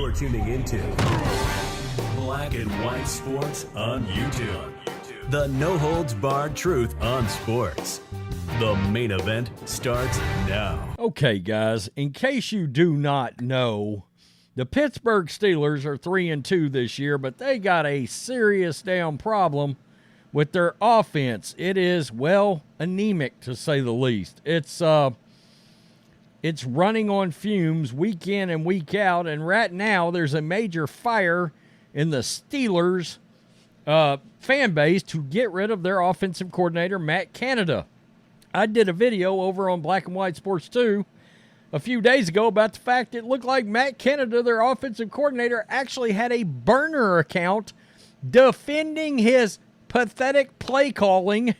You're tuning into Black and White Sports on YouTube. The no-holds-barred truth on sports. The main event starts now. Okay, guys, in case you do not know, the Pittsburgh Steelers are 3-2 this year, but they got a serious damn problem with their offense. It is, well, anemic to say the least. It's running on fumes week in and week out, and right now there's a major fire in the Steelers fan base to get rid of their offensive coordinator, Matt Canada. I did a video over on Black and White Sports 2 a few days ago about the fact it looked like Matt Canada, their offensive coordinator, actually had a burner account defending his pathetic play calling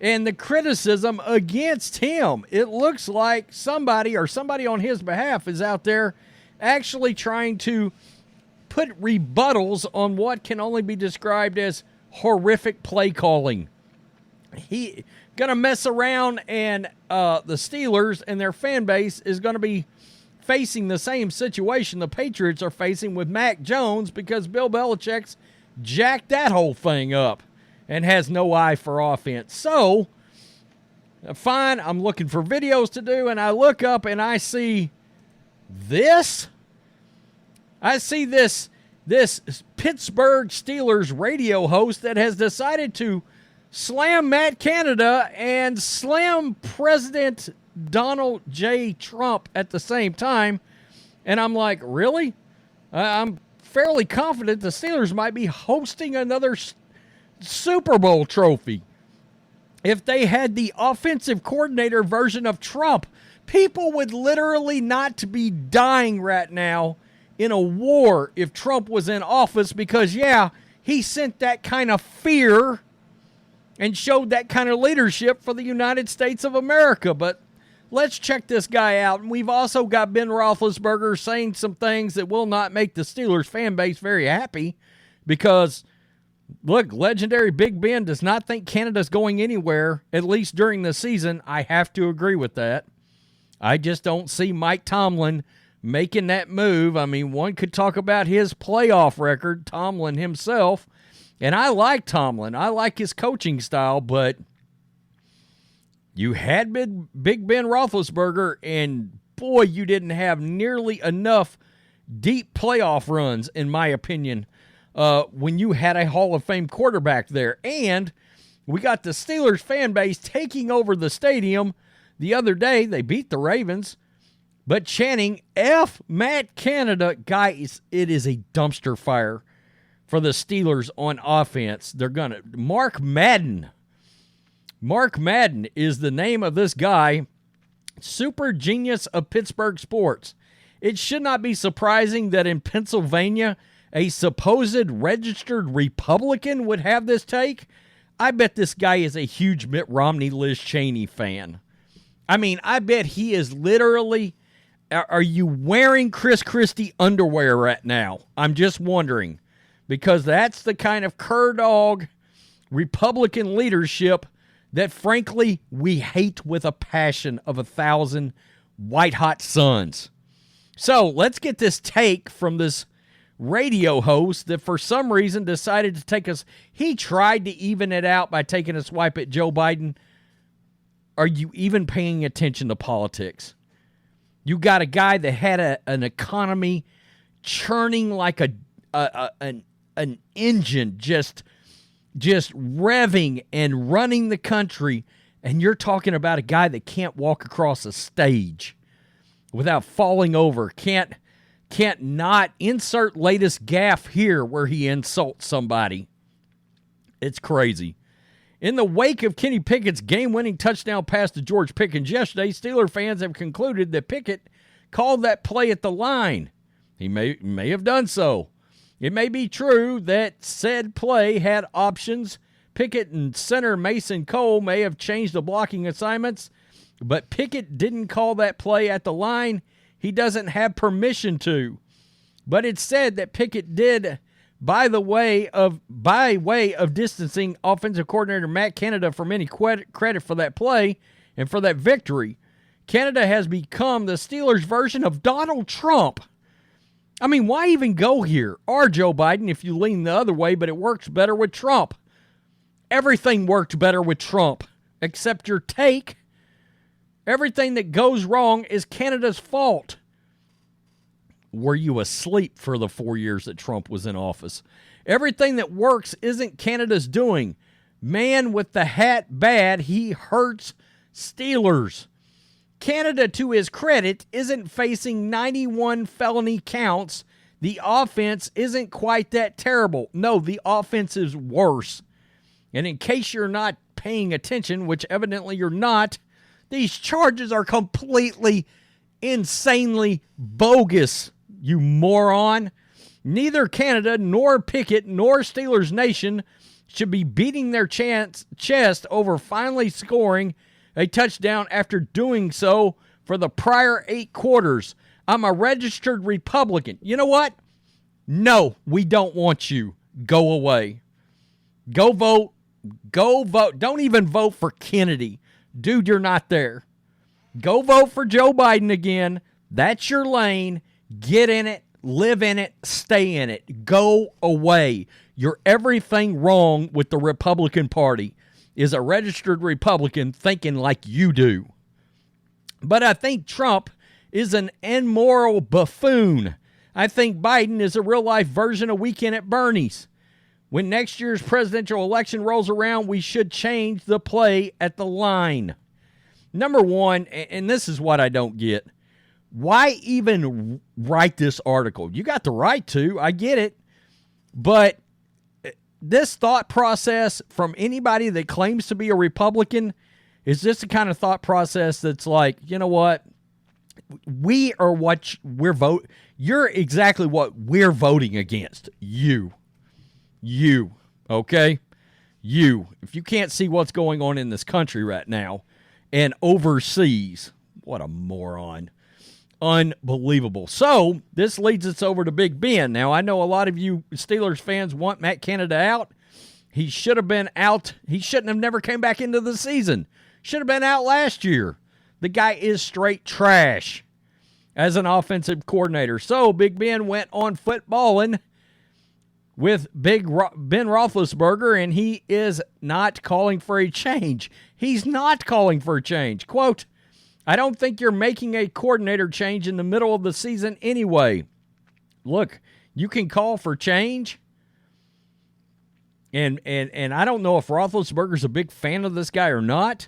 and the criticism against him. It looks like somebody on his behalf is out there actually trying to put rebuttals on what can only be described as horrific play calling. He going to mess around, and the Steelers and their fan base is going to be facing the same situation the Patriots are facing with Mac Jones, because Bill Belichick's jacked that whole thing up and has no eye for offense. So, fine, I'm looking for videos to do, and I look up and I see this. I see this Pittsburgh Steelers radio host that has decided to slam Matt Canada and slam President Donald J. Trump at the same time. And I'm like, really? I'm fairly confident the Steelers might be hosting another Super Bowl trophy. If they had the offensive coordinator version of Trump, people would literally not be dying right now in a war if Trump was in office, because, yeah, he sent that kind of fear and showed that kind of leadership for the United States of America. But let's check this guy out. And we've also got Ben Roethlisberger saying some things that will not make the Steelers fan base very happy, because, look, legendary Big Ben does not think Canada's going anywhere, at least during the season. I have to agree with that. I just don't see Mike Tomlin making that move. I mean, one could talk about his playoff record, Tomlin himself, and I like Tomlin. I like his coaching style, but you had Big Ben Roethlisberger, and boy, you didn't have nearly enough deep playoff runs, in my opinion, when you had a Hall of Fame quarterback there. And we got the Steelers fan base taking over the stadium the other day. They beat the Ravens, but chanting F Matt Canada. Guys, it is a dumpster fire for the Steelers on offense. They're going to Mark Madden. Mark Madden is the name of this guy, super genius of Pittsburgh sports. It should not be surprising that in Pennsylvania, a supposed registered Republican would have this take. I bet this guy is a huge Mitt Romney, Liz Cheney fan. I mean, I bet he is literally... Are you wearing Chris Christie underwear right now? I'm just wondering, because that's the kind of cur dog Republican leadership that, frankly, we hate with a passion of 1,000 white-hot suns. So let's get this take from this radio host that for some reason decided to take us. He tried to even it out by taking a swipe at Joe Biden. Are you even paying attention to politics? You got a guy that had an economy churning like an engine, just revving and running the country, and you're talking about a guy that can't walk across a stage without falling over, can't not insert latest gaffe here where he insults somebody. It's crazy. In the wake of Kenny Pickett's game-winning touchdown pass to George Pickens yesterday, Steeler fans have concluded that Pickett called that play at the line. He may have done so. It may be true that said play had options. Pickett and center Mason Cole may have changed the blocking assignments, but Pickett didn't call that play at the line. He doesn't have permission to. But it's said that Pickett did by way of distancing offensive coordinator Matt Canada from any credit for that play and for that victory. Canada has become the Steelers' version of Donald Trump. I mean, why even go here? Or Joe Biden if you lean the other way, but it works better with Trump. Everything worked better with Trump, except your take. Everything that goes wrong is Canada's fault. Were you asleep for the 4 years that Trump was in office? Everything that works isn't Canada's doing. Man with the hat bad, he hurts Steelers. Canada, to his credit, isn't facing 91 felony counts. The offense isn't quite that terrible. No, the offense is worse. And in case you're not paying attention, which evidently you're not, these charges are completely, insanely bogus, you moron. Neither Canada nor Pickett nor Steelers Nation should be beating their chest over finally scoring a touchdown after doing so for the prior 8 quarters. I'm a registered Republican. You know what? No, we don't want you. Go away. Go vote. Go vote. Don't even vote for Kennedy. Dude, you're not there. Go vote for Joe Biden again. That's your lane. Get in it. Live in it. Stay in it. Go away. You're everything wrong with the Republican Party. Is a registered Republican thinking like you do. But I think Trump is an immoral buffoon. I think Biden is a real-life version of Weekend at Bernie's. When next year's presidential election rolls around, we should change the play at the line. Number one, and this is what I don't get, why even write this article? You got the right to, I get it, but this thought process from anybody that claims to be a Republican is just the kind of thought process that's like, you know what? We are what we're voting. You're exactly what we're voting against. You, okay? You. If you can't see what's going on in this country right now and overseas, what a moron. Unbelievable. So, this leads us over to Big Ben. Now, I know a lot of you Steelers fans want Matt Canada out. He should have been out. He shouldn't have never came back into the season. Should have been out last year. The guy is straight trash as an offensive coordinator. So, Big Ben went on footballing with Ben Roethlisberger, and he is not calling for a change. He's not calling for a change. Quote, I don't think you're making a coordinator change in the middle of the season anyway. Look, you can call for change. And I don't know if Roethlisberger's a big fan of this guy or not.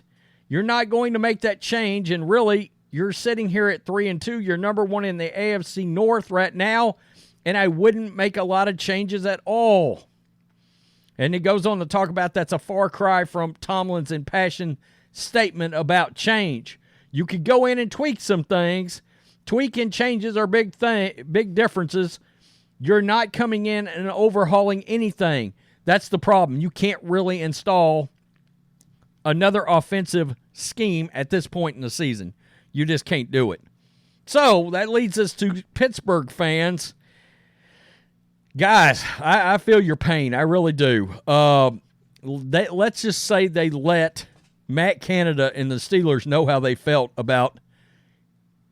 You're not going to make that change. And really, you're sitting here at 3-2. You're number one in the AFC North right now. And I wouldn't make a lot of changes at all. And it goes on to talk about that's a far cry from Tomlin's impassioned statement about change. You could go in and tweak some things. Tweaking changes are big differences. You're not coming in and overhauling anything. That's the problem. You can't really install another offensive scheme at this point in the season. You just can't do it. So that leads us to Pittsburgh fans. Guys, I feel your pain. I really do. Let's just say they let Matt Canada and the Steelers know how they felt about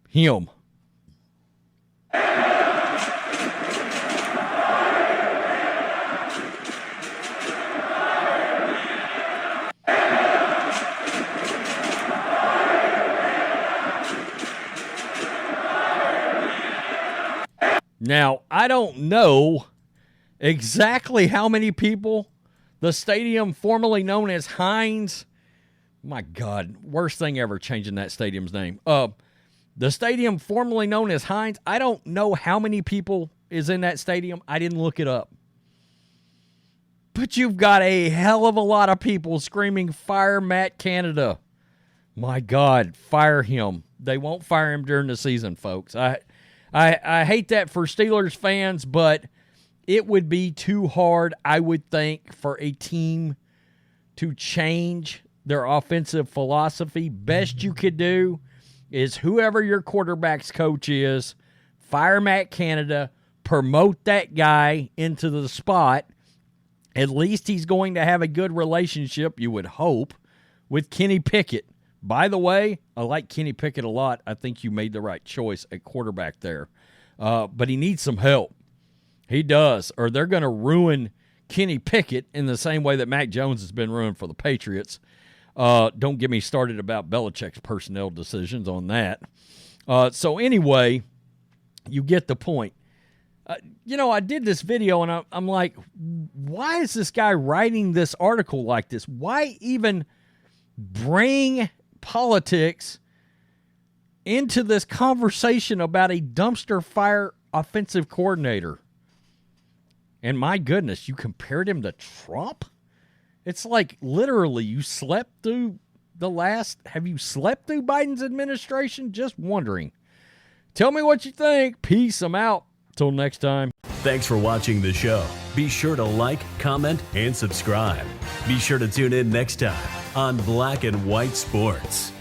him. Now, I don't know exactly how many people the stadium formerly known as Heinz, my God, worst thing ever changing that stadium's name. The stadium formerly known as Heinz, I don't know how many people is in that stadium. I didn't look it up. But you've got a hell of a lot of people screaming, fire Matt Canada. My God, fire him. They won't fire him during the season, folks. I hate that for Steelers fans, but it would be too hard, I would think, for a team to change their offensive philosophy. Best you could do is whoever your quarterback's coach is, fire Matt Canada, promote that guy into the spot. At least he's going to have a good relationship, you would hope, with Kenny Pickett. By the way, I like Kenny Pickett a lot. I think you made the right choice at quarterback there. but he needs some help. He does, or they're going to ruin Kenny Pickett in the same way that Mac Jones has been ruined for the Patriots. Don't get me started about Belichick's personnel decisions on that. So anyway, you get the point. I did this video, and I'm like, why is this guy writing this article like this? Why even bring politics into this conversation about a dumpster fire offensive coordinator? And my goodness, you compared him to Trump? It's like literally you slept through have you slept through Biden's administration? Just wondering. Tell me what you think. Peace. I'm out. Till next time. Thanks for watching the show. Be sure to like, comment, and subscribe. Be sure to tune in next time on Black and White Sports.